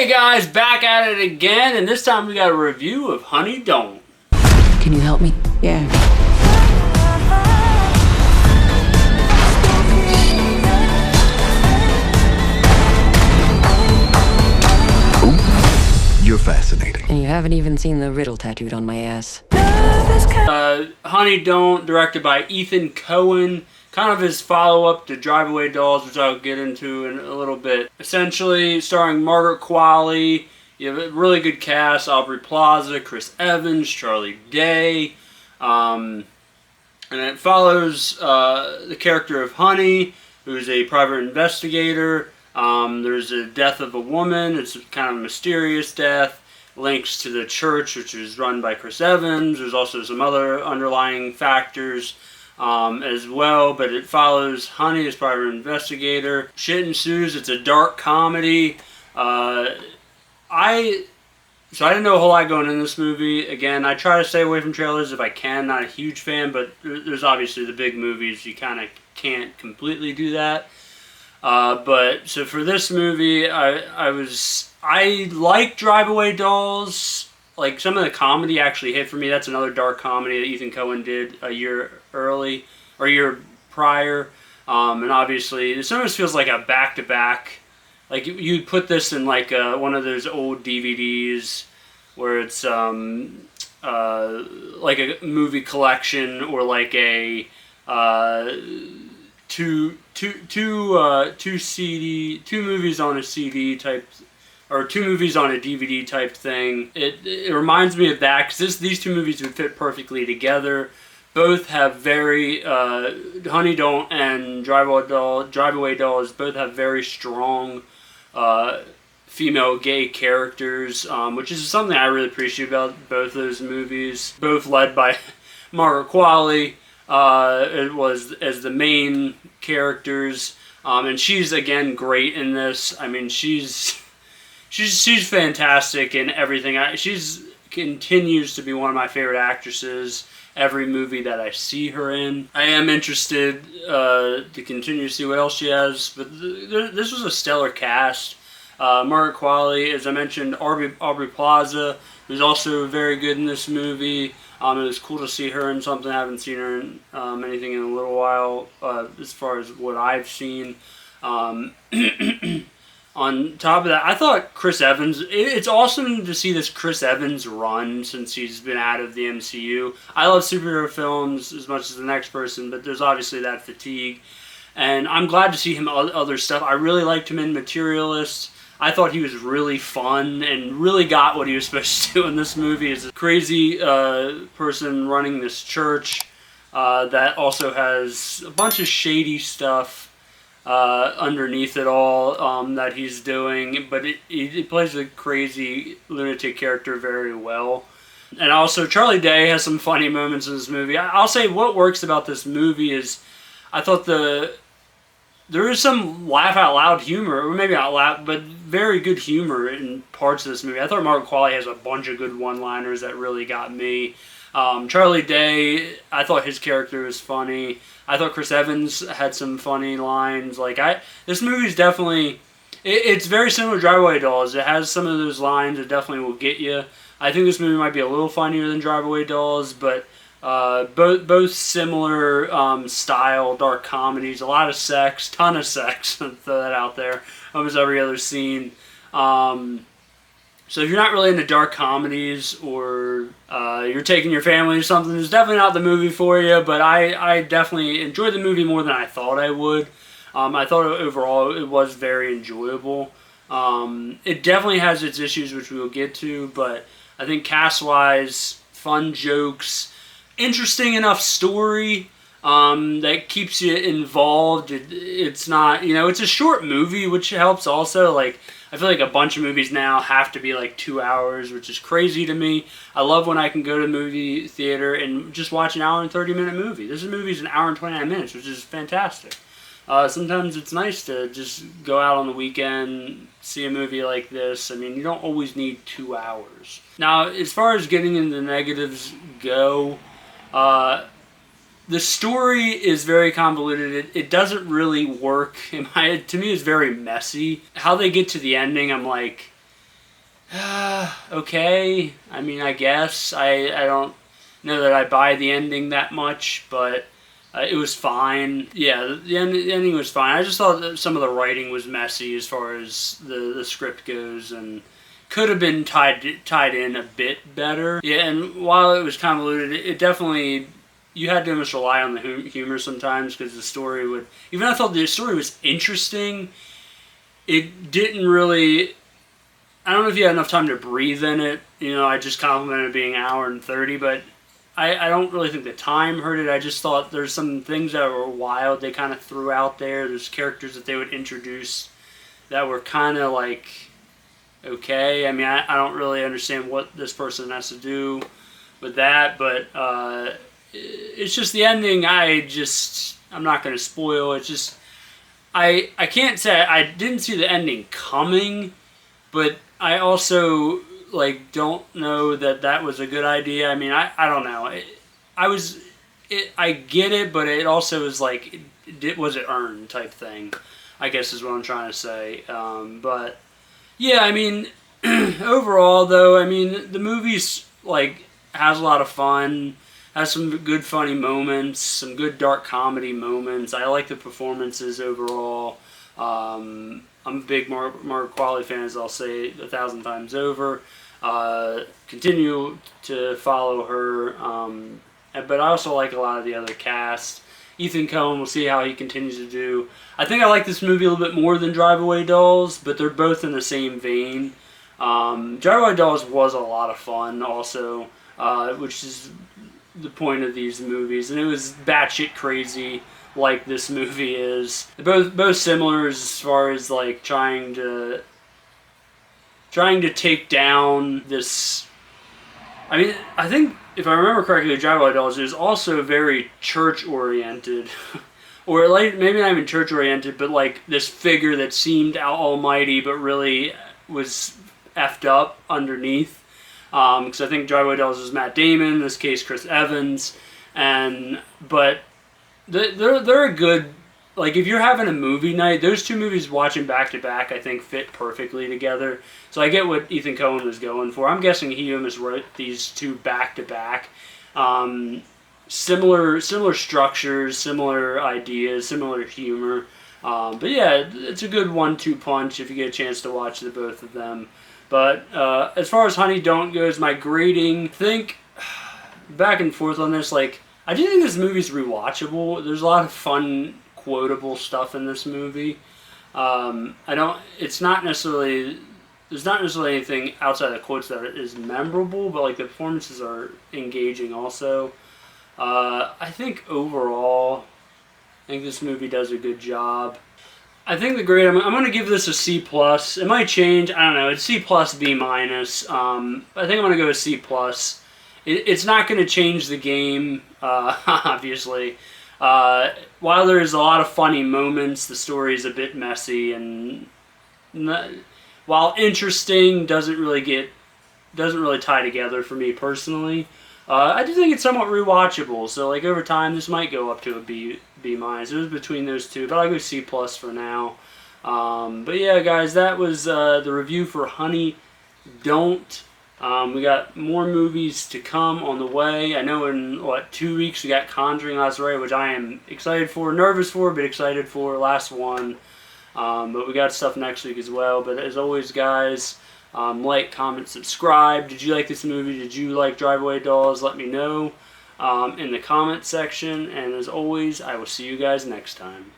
Hey guys, back at it again, and this time we got a review of Honey Don't. Can you help me? Yeah. You're fascinating. And you haven't even seen the riddle tattooed on my ass. Honey Don't, directed by Ethan Cohen. Kind of his follow-up to Drive Away Dolls, which I'll get into in a little bit. Essentially, starring Margaret Qualley. You have a really good cast: Aubrey Plaza, Chris Evans, Charlie Day. And it follows the character of Honey, who's a private investigator. There's a death of a woman. It's kind of a mysterious death. Links to the church, which is run by Chris Evans. There's also some other underlying factors as well, but it follows Honey as private investigator. Shit ensues. It's a dark comedy. So I didn't know a whole lot going in this movie. Again, I try to stay away from trailers if I can. Not a huge fan, but there's obviously the big movies. You kind of can't completely do that. But so for this movie, I like Drive Away Dolls. Like, some of the comedy actually hit for me. That's another dark comedy that Ethan Cohen did a year prior. And obviously, this almost feels like a back-to-back. Like, you'd put this in like one of those old DVDs where it's like a movie collection, or like a two movies on a CD type, or two movies on a DVD type thing. It reminds me of that, because these two movies would fit perfectly together. Both have very Honey Don't and Drive Away Dolls both have very strong female gay characters, which is something I really appreciate about both those movies. Both led by Margaret Qualley. It was as the main characters, and she's again great in this. I mean, she's fantastic in everything. She's continues to be one of my favorite actresses every movie that I see her in. I am interested to continue to see what else she has, but this was a stellar cast. Margaret Qualley, as I mentioned, Aubrey Plaza, who's also very good in this movie. It was cool to see her in something. I haven't seen her in anything in a little while, as far as what I've seen. On top of that, I thought Chris Evans, it's awesome to see this Chris Evans run since he's been out of the MCU. I love superhero films as much as the next person, but there's obviously that fatigue. And I'm glad to see him other stuff. I really liked him in Materialist. I thought he was really fun and really got what he was supposed to do in this movie. As a crazy person running this church that also has a bunch of shady stuff underneath it all that he's doing, but he plays a crazy lunatic character very well. And also Charlie Day has some funny moments in this movie. I'll say what works about this movie is I thought there is some laugh out loud humor, or maybe not laugh, but very good humor in parts of this movie. I thought Margaret Qualley has a bunch of good one-liners that really got me. Charlie Day, I thought his character was funny. I thought Chris Evans had some funny lines. This movie's definitely, it's very similar to Drive Away Dolls. It has some of those lines that definitely will get you. I think this movie might be a little funnier than Drive Away Dolls, but both similar style dark comedies. A lot of sex, ton of sex. Throw that out there. Almost every other scene. So if you're not really into dark comedies, or you're taking your family or something, it's definitely not the movie for you, but I definitely enjoyed the movie more than I thought I would. I thought overall it was very enjoyable. It definitely has its issues, which we will get to, but I think cast-wise, fun jokes, interesting enough story that keeps you involved. It's not, it's a short movie, which helps also. Like, I feel like a bunch of movies now have to be like 2 hours, which is crazy to me. I love when I can go to movie theater and just watch an hour and 30-minute movie. This movie's an hour and 29 minutes, which is fantastic. Sometimes it's nice to just go out on the weekend, see a movie like this. I mean, you don't always need 2 hours. Now, as far as getting into the negatives go, the story is very convoluted. It doesn't really work. To me, it's very messy. How they get to the ending, I'm like, Okay. I mean, I guess I don't know that I buy the ending that much, but it was fine. Yeah, the ending was fine. I just thought that some of the writing was messy as far as the script goes, and could have been tied in a bit better. Yeah, and while it was convoluted, it definitely, you had to almost rely on the humor sometimes, because the story would, even though I thought the story was interesting, it didn't really, I don't know if you had enough time to breathe in it. I just complimented it being an hour and 30, but I don't really think the time hurt it. I just thought there's some things that were wild they kind of threw out there. There's characters that they would introduce that were kind of like, okay. I mean, I don't really understand what this person has to do with that, but it's just the ending. I'm not going to spoil. It's just, I can't say I didn't see the ending coming, but I also don't know that was a good idea. I mean, I don't know. I get it, but it also is like, was it earned type thing, I guess is what I'm trying to say. But yeah, I mean, overall though, I mean, the movie's has a lot of fun, has some good funny moments, some good dark comedy moments. I like the performances overall. I'm a big Margaret Qualley fan, as I'll say 1,000 times over. Continue to follow her, but I also like a lot of the other cast. Ethan Cohen, we'll see how he continues to do. I think I like this movie a little bit more than Drive Away Dolls, but they're both in the same vein. Drive Away Dolls was a lot of fun also, which is the point of these movies, and it was batshit crazy like this movie is. Both similar as far as trying to take down this. I mean, I think if I remember correctly, Drive Away Dolls is also very church oriented, or maybe not even church oriented, but this figure that seemed almighty but really was effed up underneath. Because I think Drive Away Dolls is Matt Damon, in this case Chris Evans, but they're a good, if you're having a movie night, those two movies watching back to back I think fit perfectly together. So I get what Ethan Cohen was going for. I'm guessing he almost wrote these two back to back. Similar structures, similar ideas, similar humor. But yeah, it's a good 1-2 punch if you get a chance to watch the both of them. But as far as Honey Don't goes, my grading, think back and forth on this. I do think this movie's rewatchable. There's a lot of fun, quotable stuff in this movie. There's not necessarily anything outside the quotes that is memorable, but the performances are engaging also. I think overall, I think this movie does a good job. I think the grade, I'm going to give this a C+. It might change. I don't know. It's C+, B-. I think I'm going to go with C+. It's not going to change the game, obviously. While there is a lot of funny moments, the story is a bit messy, and while interesting, doesn't really tie together for me personally. I do think it's somewhat rewatchable, so over time this might go up to a B-. It was between those two, but I'll go C+ for now. But yeah, guys, that was the review for Honey Don't. We got more movies to come on the way. I know in 2 weeks we got Conjuring Last Rite, which I am excited for, nervous for, but excited for. Last one. But we got stuff next week as well. But as always, guys, like, comment, subscribe. Did you like this movie? Did you like Drive Away Dolls? Let me know in the comment section. And as always, I will see you guys next time.